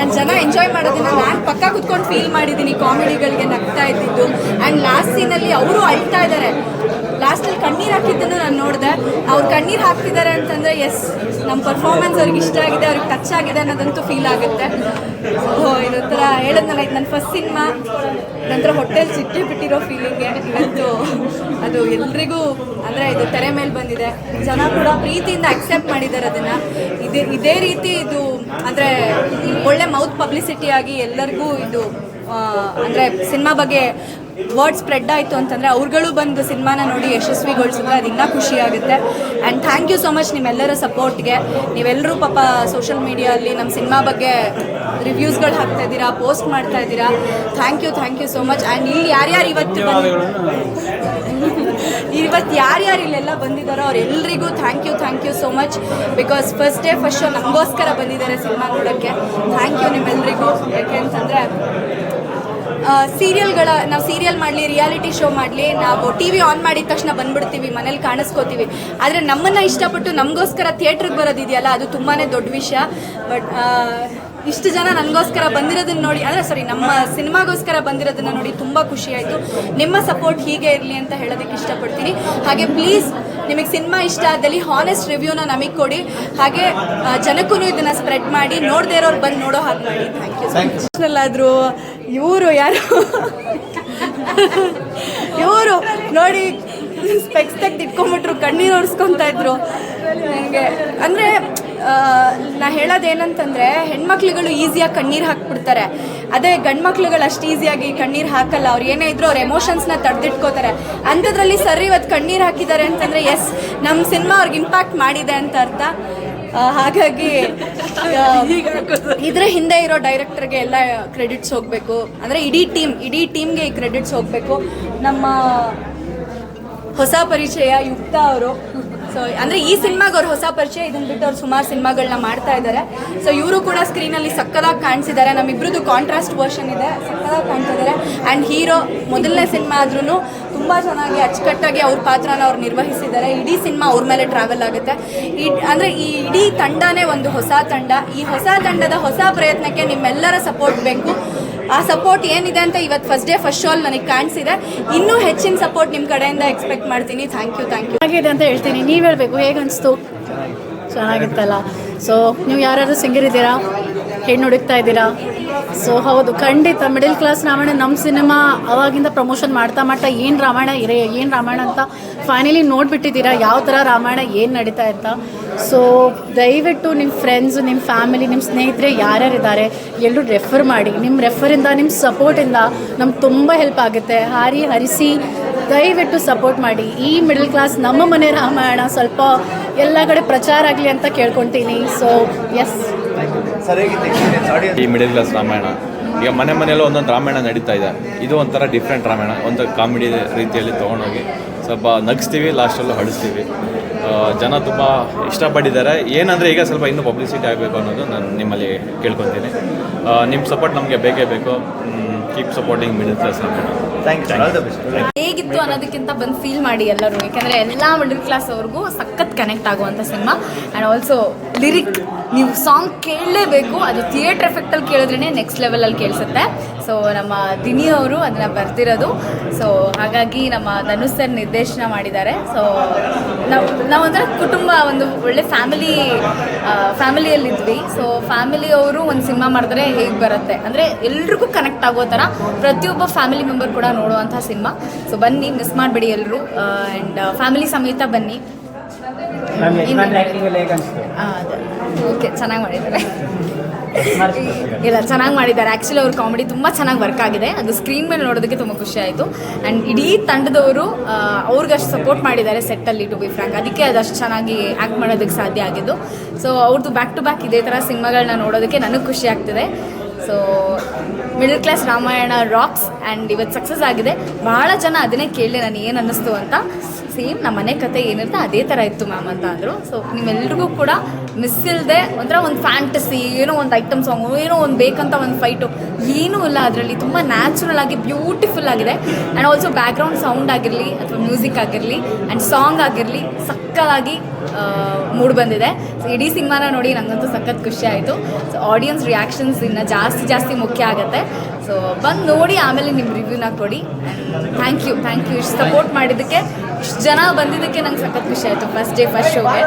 ನಾನು ಜನ ಎಂಜಾಯ್ ಮಾಡೋದನ್ನ ನಾನು ಪಕ್ಕ ಕುತ್ಕೊಂಡು ಫೀಲ್ ಮಾಡಿದ್ದೀನಿ. ಕಾಮಿಡಿಗಳಿಗೆ ನಗ್ತಾ ಇದ್ದಿದ್ದು ಆ್ಯಂಡ್ ಲಾಸ್ಟ್ ಸೀನಲ್ಲಿ ಅವರು ಅಳ್ತಾ ಇದ್ದಾರೆ. ಲಾಸ್ಟಲ್ಲಿ ಕಣ್ಣೀರು ಹಾಕಿದ್ದನ್ನು ನಾನು ನೋಡಿದೆ. ಅವ್ರು ಕಣ್ಣೀರು ಹಾಕ್ತಿದ್ದಾರೆ ಅಂತಂದರೆ ಎಸ್, ನಮ್ಮ ಪರ್ಫಾರ್ಮೆನ್ಸ್ ಅವ್ರಿಗೆ ಇಷ್ಟ ಆಗಿದೆ, ಅವ್ರಿಗೆ ಟಚ್ ಆಗಿದೆ ಅನ್ನೋದಂತೂ ಫೀಲ್ ಆಗುತ್ತೆ. ಇದೊಂಥರ ಹೇಳಿದ್ನಲ್ಲ, ಇದು ನನ್ನ ಫಸ್ಟ್ ಸಿನಿಮಾ, ನಂತರ ಹೊಟ್ಟೆಲಿ ಸಿಟ್ಟೆ ಬಿಟ್ಟಿರೋ ಫೀಲಿಂಗೆ ಇವತ್ತು ಅದು ಎಲ್ರಿಗೂ ಅಂದರೆ ಇದು ತೆರೆ ಮೇಲೆ ಬಂದಿದೆ. ಜನ ಕೂಡ ಪ್ರೀತಿಯಿಂದ ಅಕ್ಸೆಪ್ಟ್ ಮಾಡಿದ್ದಾರೆ ಅದನ್ನು. ಇದೇ ರೀತಿ ಇದು ಅಂದರೆ ಒಳ್ಳೆ ಮೌತ್ ಪಬ್ಲಿಸಿಟಿ ಆಗಿ ಎಲ್ಲರಿಗೂ ಇದು ಅಂದರೆ ಸಿನಿಮಾ ಬಗ್ಗೆ ವರ್ಡ್ ಸ್ಪ್ರೆಡ್ ಆಯಿತು ಅಂತಂದರೆ ಅವ್ರುಗಳು ಬಂದು ಸಿನಿಮಾನ ನೋಡಿ ಯಶಸ್ವಿಗೊಳಿಸಿದ್ರೆ ಅದು ಇನ್ನೂ ಖುಷಿ ಆಗುತ್ತೆ. And thank you so much ನಿಮ್ಮೆಲ್ಲರ ಸಪೋರ್ಟ್ಗೆ. ನೀವೆಲ್ಲರೂ ಪಾಪ ಸೋಷಿಯಲ್ ಮೀಡಿಯಲ್ಲಿ ನಮ್ಮ ಸಿನಿಮಾ ಬಗ್ಗೆ ರಿವ್ಯೂಸ್ಗಳು ಹಾಕ್ತಾ ಇದ್ದೀರಾ, ಪೋಸ್ಟ್ ಮಾಡ್ತಾ ಇದ್ದೀರಾ. Thank you so much. And ಇಲ್ಲಿ ಯಾರ್ಯಾರು ಇವತ್ತು ಯಾರ್ಯಾರು ಇಲ್ಲೆಲ್ಲ ಬಂದಿದ್ದಾರೋ ಅವರೆಲ್ಲರಿಗೂ thank you so much. Because first day first show ನಮಗೋಸ್ಕರ ಬಂದಿದ್ದಾರೆ ಸಿನಿಮಾ ನೋಡೋಕ್ಕೆ. ಥ್ಯಾಂಕ್ ಯು ನಿಮ್ಮೆಲ್ಲರಿಗೂ. ಯಾಕೆ ಅಂತಂದರೆ ನಾವು ಸೀರಿಯಲ್ ಮಾಡಲಿ, ರಿಯಾಲಿಟಿ ಶೋ ಮಾಡಲಿ, ನಾವು ಟಿ ವಿ ಆನ್ ಮಾಡಿದ ತಕ್ಷಣ ಬಂದ್ಬಿಡ್ತೀವಿ, ಮನೇಲಿ ಕಾಣಿಸ್ಕೋತೀವಿ. ಆದರೆ ನಮ್ಮನ್ನು ಇಷ್ಟಪಟ್ಟು ನಮಗೋಸ್ಕರ ಥಿಯೇಟ್ರಿಗೆ ಬರೋದಿದೆಯಲ್ಲ, ಅದು ತುಂಬಾ ದೊಡ್ಡ ವಿಷಯ. ಬಟ್ ಇಷ್ಟು ಜನ ನನಗೋಸ್ಕರ ಬಂದಿರೋದನ್ನ ನೋಡಿ, ನಮ್ಮ ಸಿನಿಮಾಗೋಸ್ಕರ ಬಂದಿರೋದನ್ನು ನೋಡಿ ತುಂಬ ಖುಷಿ ಆಯಿತು. ನಿಮ್ಮ ಸಪೋರ್ಟ್ ಹೀಗೆ ಇರಲಿ ಅಂತ ಹೇಳೋದಕ್ಕೆ ಇಷ್ಟಪಡ್ತೀನಿ. ಹಾಗೆ ಪ್ಲೀಸ್ ನಿಮಗೆ ಸಿನಿಮಾ ಇಷ್ಟ ಆದಲ್ಲಿ ಹಾನೆಸ್ಟ್ ರಿವ್ಯೂನ ನಮಗೆ ಕೊಡಿ. ಹಾಗೆ ಜನಕ್ಕೂ ಇದನ್ನು ಸ್ಪ್ರೆಡ್ ಮಾಡಿ, ನೋಡದೇ ಇರೋರು ಬಂದು ನೋಡೋ ಹಾಗೆ ಮಾಡಿ. Thank you. ಆದರೂ ಇವರು ಯಾರು ಇವರು ನೋಡಿ ಸ್ಪೆಕ್ಸ್ ತೆಗ್ದು ಇಟ್ಕೊಂಬಿಟ್ರು, ಕಣ್ಣೀರು ಒರೆಸ್ಕೊತಾ ಇದ್ರು ನನಗೆ. ಅಂದರೆ ನಾ ಹೇಳೋದೇನಂತಂದರೆ, ಹೆಣ್ಮಕ್ಳುಗಳು ಈಸಿಯಾಗಿ ಕಣ್ಣೀರು ಹಾಕ್ಬಿಡ್ತಾರೆ. ಅದೇ ಗಂಡು ಮಕ್ಳುಗಳು ಅಷ್ಟು ಈಸಿಯಾಗಿ ಕಣ್ಣೀರು ಹಾಕಲ್ಲ. ಅವ್ರು ಏನೇ ಇದ್ರು ಅವ್ರ ಎಮೋಷನ್ಸ್ನ ತಡೆದಿಟ್ಕೋತಾರೆ. ಅಂಥದ್ರಲ್ಲಿ ಸರ್ ಇವತ್ತು ಕಣ್ಣೀರು ಹಾಕಿದ್ದಾರೆ ಅಂತಂದರೆ ಎಸ್, ನಮ್ಮ ಸಿನಿಮಾ ಅವ್ರಿಗೆ ಇಂಪ್ಯಾಕ್ಟ್ ಮಾಡಿದೆ ಅಂತ ಅರ್ಥ. ಹಾಗಾಗಿ ಇದ್ರ ಹಿಂದೆ ಇರೋ ಡೈರೆಕ್ಟರ್ಗೆ ಎಲ್ಲ ಕ್ರೆಡಿಟ್ಸ್ ಹೋಗಬೇಕು. ಅಂದರೆ ಇಡೀ ಟೀಮ್ಗೆ ಈ ಕ್ರೆಡಿಟ್ಸ್ ಹೋಗಬೇಕು. ನಮ್ಮ ಹೊಸ ಪರಿಚಯ ಯುಕ್ತ ಅವರು. ಸೊ ಅಂದರೆ ಈ ಸಿನಿಮಾಗೆ ಅವ್ರು ಹೊಸ ಪರಿಚಯ, ಇದನ್ನು ಬಿಟ್ಟು ಅವ್ರು ಸುಮಾರು ಸಿನಿಮಾಗಳನ್ನ ಮಾಡ್ತಾ ಇದ್ದಾರೆ. ಸೊ ಇವರು ಕೂಡ ಸ್ಕ್ರೀನಲ್ಲಿ ಸಕ್ಕದಾಗಿ ಕಾಣಿಸಿದ್ದಾರೆ. ನಮ್ಮಿಬ್ರದ್ದು ಕಾಂಟ್ರಾಸ್ಟ್ ವರ್ಷನ್ ಇದೆ, ಸಕ್ಕದಾಗಿ ಕಾಣಿಸಿದ್ದಾರೆ. ಆ್ಯಂಡ್ ಹೀರೋ ಮೊದಲನೇ ಸಿನಿಮಾ ಆದ್ರೂ ತುಂಬ ಚೆನ್ನಾಗಿ ಅಚ್ಚುಕಟ್ಟಾಗಿ ಅವ್ರ ಪಾತ್ರನ ಅವ್ರು ನಿರ್ವಹಿಸಿದ್ದಾರೆ. ಇಡೀ ಸಿನಿಮಾ ಅವ್ರ ಮೇಲೆ ಟ್ರಾವೆಲ್ ಆಗುತ್ತೆ. ಅಂದರೆ ಈ ಇಡೀ ತಂಡನೇ ಒಂದು ಹೊಸ ತಂಡ. ಈ ಹೊಸ ತಂಡದ ಹೊಸ ಪ್ರಯತ್ನಕ್ಕೆ ನಿಮ್ಮೆಲ್ಲರ ಸಪೋರ್ಟ್ ಬೇಕು. ಆ ಸಪೋರ್ಟ್ ಏನಿದೆ ಅಂತ ಇವತ್ತು ಫಸ್ಟ್ ಡೇ ಫಸ್ಟ್ ಶೋಲ್ ನನಗೆ ಕಾಣಿಸಿದೆ. ಇನ್ನೂ ಹೆಚ್ಚಿನ ಸಪೋರ್ಟ್ ನಿಮ್ಮ ಕಡೆಯಿಂದ ಎಕ್ಸ್ಪೆಕ್ಟ್ ಮಾಡ್ತೀನಿ. Thank you. ಹೇಗಿದೆ ಅಂತ ಹೇಳ್ತೀನಿ, ನೀವು ಹೇಳಬೇಕು ಹೇಗನ್ನಿಸ್ತು? ಚೆನ್ನಾಗಿತ್ತಲ್ಲ. ಸೊ ನೀವು ಯಾರಾದರೂ ಸಿಂಗರ್ ಇದ್ದೀರಾ, ಹೆಣ್ಣು ಹುಡುಕ್ತಾ ಇದ್ದೀರಾ? ಸೊ ಹೌದು, ಖಂಡಿತ ಮಿಡಲ್ ಕ್ಲಾಸ್ ರಾಮಾಯಣ ನಮ್ಮ ಸಿನಿಮಾ ಅವಾಗಿಂದ ಪ್ರಮೋಷನ್ ಮಾಡ್ತಾ ಏನು ರಾಮಾಯಣ ಅಂತ ಫೈನಲಿ ನೋಡಿಬಿಟ್ಟಿದ್ದೀರಾ, ಯಾವ ಥರ ರಾಮಾಯಣ ಏನು ನಡೀತಾ ಅಂತ. ಸೊ ದಯವಿಟ್ಟು ನಿಮ್ಮ ಫ್ರೆಂಡ್ಸು, ನಿಮ್ಮ ಫ್ಯಾಮಿಲಿ, ನಿಮ್ಮ ಸ್ನೇಹಿತರೆ ಯಾರ್ಯಾರಿದ್ದಾರೆ ಎಲ್ಲರೂ ರೆಫರ್ ಮಾಡಿ. ನಿಮ್ಮ ರೆಫರಿಂದ, ನಿಮ್ಮ ಸಪೋರ್ಟಿಂದ ನಮ್ಗೆ ತುಂಬ ಹೆಲ್ಪ್ ಆಗುತ್ತೆ. ಹರಿಸಿ ದಯವಿಟ್ಟು ಸಪೋರ್ಟ್ ಮಾಡಿ. ಈ ಮಿಡಲ್ ಕ್ಲಾಸ್ ನಮ್ಮ ಮನೆ ರಾಮಾಯಣ ಸ್ವಲ್ಪ ಎಲ್ಲ ಕಡೆ ಪ್ರಚಾರ ಆಗಲಿ ಅಂತ ಕೇಳ್ಕೊತೀನಿ. ಸೊ ಎಸ್, ಈ ಮಿಡಲ್ ಕ್ಲಾಸ್ ರಾಮಾಯಣ ಈಗ ಮನೆಯಲ್ಲೂ ಒಂದೊಂದು ರಾಮಾಯಣ ನಡೀತಾ ಇದೆ. ಇದು ಒಂಥರ ಡಿಫ್ರೆಂಟ್ ರಾಮಾಯಣ, ಒಂದು ಕಾಮಿಡಿ ರೀತಿಯಲ್ಲಿ ತೊಗೊಂಡೋಗಿ ಸ್ವಲ್ಪ ನಗಿಸ್ತೀವಿ, ಲಾಸ್ಟಲ್ಲೂ ಹಡಿಸ್ತೀವಿ. ಜನ ತುಂಬ ಇಷ್ಟಪಟ್ಟಿದ್ದಾರೆ. ಏನಂದರೆ ಈಗ ಸ್ವಲ್ಪ ಇನ್ನೂ ಪಬ್ಲಿಸಿಟಿ ಆಗಬೇಕು ಅನ್ನೋದು ನಾನು ನಿಮ್ಮಲ್ಲಿ ಕೇಳ್ಕೊತೀನಿ. ನಿಮ್ಮ ಸಪೋರ್ಟ್ ನಮಗೆ ಬೇಕೇ ಬೇಕು. Keep supporting middle class Ramayana. ಹೇಗಿತ್ತು ಅನ್ನೋದಕ್ಕಿಂತ ಬಂದು ಫೀಲ್ ಮಾಡಿ ಎಲ್ಲರೂ. ಯಾಕೆಂದರೆ ಎಲ್ಲ ಮಿಡಲ್ ಕ್ಲಾಸ್ ಅವ್ರಿಗೂ ಸಖತ್ ಕನೆಕ್ಟ್ ಆಗುವಂಥ ಸಿನಿಮಾ. ಆ್ಯಂಡ್ ಆಲ್ಸೋ ಲಿರಿಕ್, ನೀವು ಸಾಂಗ್ ಕೇಳಲೇಬೇಕು. ಅದು ಥಿಯೇಟ್ರ್ ಎಫೆಕ್ಟಲ್ಲಿ ಕೇಳಿದ್ರೇ ನೆಕ್ಸ್ಟ್ ಲೆವೆಲಲ್ಲಿ ಕೇಳಿಸುತ್ತೆ. ಸೊ ನಮ್ಮ ದಿನಿ ಅವರು ಅದನ್ನು ಬರ್ತಿರೋದು. ಸೊ ಹಾಗಾಗಿ ನಮ್ಮ ಧನುಷ್ ಸರ್ ನಿರ್ದೇಶನ ಮಾಡಿದ್ದಾರೆ. ಸೊ ನಾವೊಂಥರ ಕುಟುಂಬ, ಒಂದು ಒಳ್ಳೆ ಫ್ಯಾಮಿಲಿಯಲ್ಲಿದ್ವಿ. ಸೊ ಫ್ಯಾಮಿಲಿಯವರು ಒಂದು ಸಿನಿಮಾ ಮಾಡಿದ್ರೆ ಹೇಗೆ ಬರುತ್ತೆ ಅಂದರೆ ಎಲ್ರಿಗೂ ಕನೆಕ್ಟ್ ಆಗೋ ಥರ ಪ್ರತಿಯೊಬ್ಬ ಫ್ಯಾಮಿಲಿ ಮೆಂಬರ್ ಕೂಡ ನೋಡುವಂಥ ಸಿನಿಮಾ. ಸೊ ಬನ್ನಿ, ಮಿಸ್ ಮಾಡಬೇಡಿ ಎಲ್ಲರೂ. ಆ್ಯಂಡ್ ಫ್ಯಾಮಿಲಿ ಸಮೇತ ಬನ್ನಿ. ಓಕೆ, ಚೆನ್ನಾಗಿ ಮಾಡಿದ್ದಾರೆ. ಇಲ್ಲ, ಚೆನ್ನಾಗಿ ಮಾಡಿದ್ದಾರೆ. ಆ್ಯಕ್ಚುಲಿ ಅವ್ರ ಕಾಮಿಡಿ ತುಂಬ ಚೆನ್ನಾಗಿ ವರ್ಕ್ ಆಗಿದೆ. ಅದು ಸ್ಕ್ರೀನ್ ಮೇಲೆ ನೋಡೋದಕ್ಕೆ ತುಂಬ ಖುಷಿ ಆಯಿತು. ಆ್ಯಂಡ್ ಇಡೀ ತಂಡದವರು ಅವ್ರಿಗಷ್ಟು ಸಪೋರ್ಟ್ ಮಾಡಿದ್ದಾರೆ ಸೆಟ್ಟಲ್ಲಿ, ಟು ಬಿ ಫ್ರ್ಯಾಂಕ್. ಅದಕ್ಕೆ ಅದಷ್ಟು ಚೆನ್ನಾಗಿ ಆ್ಯಕ್ಟ್ ಮಾಡೋದಕ್ಕೆ ಸಾಧ್ಯ ಆಗಿದ್ದು. ಸೊ ಅವ್ರದ್ದು ಬ್ಯಾಕ್ ಟು ಬ್ಯಾಕ್ ಇದೇ ಥರ ಸಿನಿಮಾಗಳನ್ನ ನೋಡೋದಕ್ಕೆ ನನಗೆ ಖುಷಿ ಆಗ್ತಿದೆ. So middle class Ramayana rocks. And ಇವತ್ತು ಸಕ್ಸಸ್ ಆಗಿದೆ. ಭಾಳ ಜನ ಅದನ್ನೇ ಕೇಳಿ ನಾನು ಏನು ಅನ್ನಿಸ್ತು ಅಂತ. ಸೇಮ್ ನಮ್ಮ ಮನೆ ಕತೆ ಏನಿರುತ್ತೆ ಅದೇ ಥರ ಇತ್ತು ಮ್ಯಾಮ್ ಅಂತ ಅಂದರು. ಸೊ ನಿಮ್ಮೆಲ್ರಿಗೂ ಕೂಡ ಮಿಸ್ ಇಲ್ಲದೆ ಒಂಥರ ಒಂದು ಫ್ಯಾಂಟಸಿ, ಏನೋ ಒಂದು ಐಟಮ್ ಸಾಂಗು, ಏನೋ ಒಂದು ಬೇಕಂತ ಒಂದು ಫೈಟು ಏನೂ ಇಲ್ಲ ಅದರಲ್ಲಿ. ತುಂಬ ನ್ಯಾಚುರಲ್ ಆಗಿ ಬ್ಯೂಟಿಫುಲ್ ಆಗಿದೆ. ಆ್ಯಂಡ್ ಆಲ್ಸೋ ಬ್ಯಾಕ್ಗ್ರೌಂಡ್ ಸೌಂಡ್ ಆಗಿರಲಿ ಅಥವಾ ಮ್ಯೂಸಿಕ್ ಆಗಿರಲಿ ಆ್ಯಂಡ್ ಸಾಂಗ್ ಆಗಿರಲಿ ಸಕ್ಕತ್ತಾಗಿ ಮೂಡ್ ಬಂದಿದೆ. ಸೊ ಇಡೀ ಸಿನಿಮಾನ ನೋಡಿ ನನಗಂತೂ ಸಖತ್ ಖುಷಿ ಆಯಿತು. ಸೊ ಆಡಿಯನ್ಸ್ ರಿಯಾಕ್ಷನ್ಸ್ ಇನ್ನು ಜಾಸ್ತಿ ಮುಖ್ಯ ಆಗುತ್ತೆ. ಸೊ ಬಂದು ನೋಡಿ ಆಮೇಲೆ ನಿಮ್ಮ ರಿವ್ಯೂನ ಕೊಡಿ. ಥ್ಯಾಂಕ್ ಯು ಇಷ್ಟು ಸಪೋರ್ಟ್ ಮಾಡಿದ್ದಕ್ಕೆ, ಇಷ್ಟು ಜನ ಬಂದಿದ್ದಕ್ಕೆ ನಂಗೆ ಸಖತ್ ಖುಷಿ ಆಯಿತು ಫಸ್ಟ್ ಡೇ ಫಸ್ಟ್ ಶೋಗೆ.